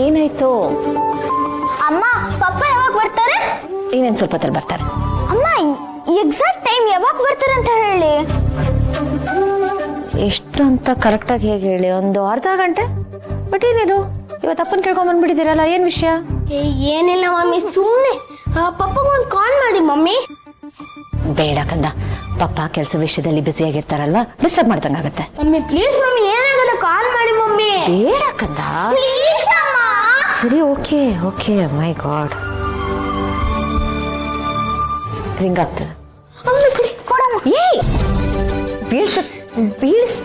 ಏನಾಯ್ತು ಅಮ್ಮ? ಪಪ್ಪ ಯಾವಾಗ ಬರ್ತಾರೆ? ಇನ್ನೇನು ಸ್ವಲ್ಪ ಹೊತ್ತಲ್ಲಿ ಬರ್ತಾರೆ. ಅಮ್ಮ, ಎಕ್ಸಾಕ್ಟ್ ಟೈಮ್ ಯಾವಾಗ ಬರ್ತಾರೆ ಅಂತ ಹೇಳಿ. ಎಷ್ಟು ಅಂತ ಕರೆಕ್ಟಾಗಿ ಹೇಗೆ ಹೇಳಿ? ಒಂದು ಅರ್ಧ ಗಂಟೆ. ಬಟ್ ಏನಿದು ಇವತ್ತು ಅಪ್ಪನ ಕೇಳ್ಕೊಂಡ್ ಬಂದ್ಬಿಟ್ಟಿದ್ದೀರಲ್ಲ, ಏನ್ ವಿಷಯ? ಏನಿಲ್ಲ ಮಮ್ಮಿ, ಸುಮ್ಮನೆ ಪಪ್ಪಗೊಂದು ಕಾಲ್ ಮಾಡಿ ಮಮ್ಮಿ. ಬೇಡ ಕಂದ, ಪಪ್ಪ ಕೆಲಸ ವಿಷಯದಲ್ಲಿ ಬ್ಯುಸಿ ಆಗಿರ್ತಾರಲ್ವಾ, ಡಿಸ್ಟರ್ಬ್ ಮಾಡ್ದಂಗಾಗತ್ತೆ. ಮಮ್ಮಿ ಪ್ಲೀಸ್ ಮಮ್ಮಿ, ಏನಾಗಲ್ಲ ಕಾಲ್ ಮಾಡಿ ಮಮ್ಮಿ. ಬೇಡ ಕಂದ. ಪ್ಲೀಸ್ ಅಮ್ಮ. ಸರಿ, okay okay. My god, ring ಆಗ್ತದೆ. ಕೊಡಮ್ಮ. ಏಯ್, ಬೀಳ್ಸ ಬೀಳ್ಸ್.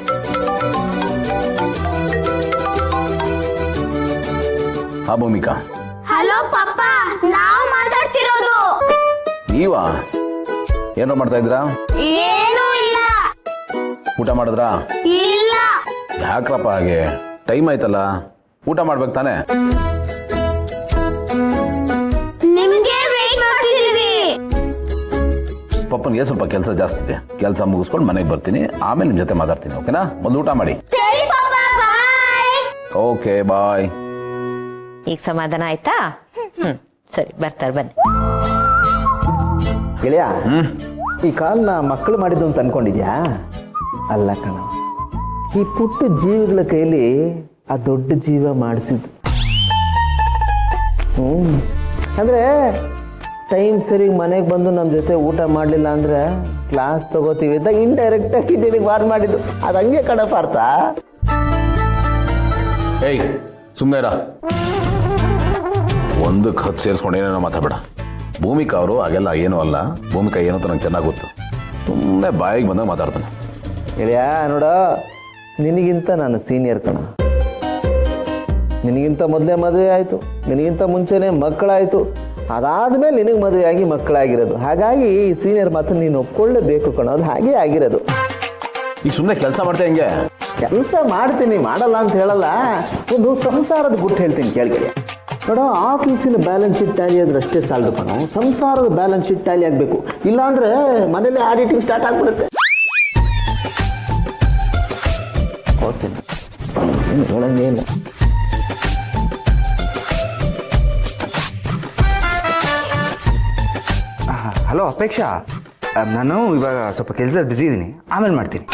ಹಾ ಭೂಮಿಕಾ. ಹಲೋ ಪಪ್ಪ, ನಾವು ಮಾತಾಡ್ತಿರೋದು. ನೀವಾ? ಏನೋ ಮಾಡ್ತಾ ಇದ್ರಾ? ಏನೂ ಇಲ್ಲ. ಊಟ ಮಾಡಿದ್ರಾ? ಇಲ್ಲ. ಯಾಕ್ರಪ್ಪ ಹಾಗೆ? ಟೈಮ್ ಆಯ್ತಲ್ಲ, ಊಟ ಮಾಡ್ಬೇಕು ತಾನೆ? ನಿಮ್ಗೆ ವೇಟ್ ಮಾಡ್ತಿದೀವಿ. ಪಪ್ಪನಿಗೆ ಸ್ವಲ್ಪ ಕೆಲಸ ಜಾಸ್ತಿ ಇದೆ, ಕೆಲಸ ಮುಗಿಸ್ಕೊಂಡು ಮನೆಗೆ ಬರ್ತೀನಿ, ಆಮೇಲೆ ನಿಮ್ ಜೊತೆ ಮಾತಾಡ್ತೀನಿ. ಓಕೆನಾ? ಮೊದಲು ಊಟ ಮಾಡಿ. ಸರಿ ಪಪ್ಪ, ಬಾಯ್. Okay bye. ಈಗ ಸಮಾಧಾನ ಆಯ್ತಾ? ಸರಿ, ಬರ್ತಾರೆ, ಬನ್ನಿ. ಗೆಳೆಯ, ಈ ಕಾಲ್ನ ಮಕ್ಕಳು ಮಾಡಿದ್ದು ಅಂತ ಅನ್ಕೊಂಡಿದ್ಯಾ? ಅಲ್ಲ ಕಣ, ಈ ಪುಟ್ಟ ಜೀವಿಗಳ ಕೈಲಿ ಆ ದೊಡ್ಡ ಜೀವ ಮಾಡಿಸಿದ್ದು. ಅಂದ್ರೆ ಟೈಮ್ ಸರಿ ಮನೆಗೆ ಬಂದು ನಮ್ಮ ಜೊತೆ ಊಟ ಮಾಡಲಿಲ್ಲ ಅಂದ್ರೆ ಕ್ಲಾಸ್ ತಗೋತೀವಿ ಅಂತ ಇಂಡೈರೆಕ್ಟ್ ಆಗಿ ನಿನಗೆ ವಾರ್ ಮಾಡಿದ್ದು. ಅದು ಹಂಗೆ ಕಣ ಪಾರ್ಥ. ಏಯ್ ಸುಮ್ಮನೆ ಇರ, ಒಂದಕ್ಕೆ ಹತ್ತು ಸೇರಿಸ್ಕೊಂಡು ಏನೇನೋ ಮಾತಾಡಬೇಡ. ಭೂಮಿಕಾ ಅವರು ಹಾಗೆಲ್ಲ ಏನೂ ಅಲ್ಲ. ಭೂಮಿಕಾ ಏನೋ ಅಂತ ನಂಗೆ ಚೆನ್ನಾಗಿ ಗೊತ್ತು. ಸುಮ್ಮನೆ ಬಾಯಿಗೆ ಬಂದಾಗ ಮಾತಾಡ್ತಾನೆ. ಗೆಳೆಯ ನೋಡ, ನಿನಗಿಂತ ನಾನು ಸೀನಿಯರ್ ಕಣ. ನಿನಗಿಂತ ಮೊದಲೇ ಮದುವೆ ಆಯಿತು, ನಿನಗಿಂತ ಮುಂಚೆನೇ ಮಕ್ಕಳಾಯಿತು, ಅದಾದ್ಮೇಲೆ ನಿನಗೆ ಮದುವೆಯಾಗಿ ಮಕ್ಕಳಾಗಿರೋದು. ಹಾಗಾಗಿ ಈ ಸೀನಿಯರ್ ಮಾತು ನೀನು ಒಪ್ಕೊಳ್ಳೇಬೇಕು ಕಣ. ಅದು ಹಾಗೆ ಆಗಿರೋದು. ಈಗ ಸುಮ್ಮನೆ ಕೆಲಸ ಮಾಡ್ತಾ ಹೆಂಗೆ? ಕೆಲಸ ಮಾಡ್ತೀನಿ, ಮಾಡಲ್ಲ ಅಂತ ಹೇಳಲ್ಲ. ಒಂದು ಸಂಸಾರದ ಗುಟ್ಟು ಹೇಳ್ತೀನಿ ಕೇಳ್ಕೊಳ್ಳಿ. ನೋಡ, ಆಫೀಸಿನ ಬ್ಯಾಲೆನ್ಸ್ ಶೀಟ್ ಟ್ಯಾಲಿ ಆದ್ರೆ ಅಷ್ಟೇ ಸಾಲದು ಕಣ. ಸಂಸಾರದ ಬ್ಯಾಲೆನ್ಸ್ ಶೀಟ್ ಟ್ಯಾಲಿ ಆಗಬೇಕು, ಇಲ್ಲಾಂದ್ರೆ ಮನೇಲಿ ಆಡಿಟಿಂಗ್ ಸ್ಟಾರ್ಟ್ ಆಗ್ಬಿಡುತ್ತೆ. ಓದ್ತೀನಿ, ಹೇಳಂಗೇ ಇಲ್ಲ. ಹಲೋ ಅಪೇಕ್ಷಾ, ನಾನು ಇವಾಗ ಸ್ವಲ್ಪ ಕೆಲಸದಲ್ಲಿ ಬ್ಯುಸಿ ಇದ್ದೀನಿ, ಆಮೇಲೆ ಮಾಡ್ತೀನಿ.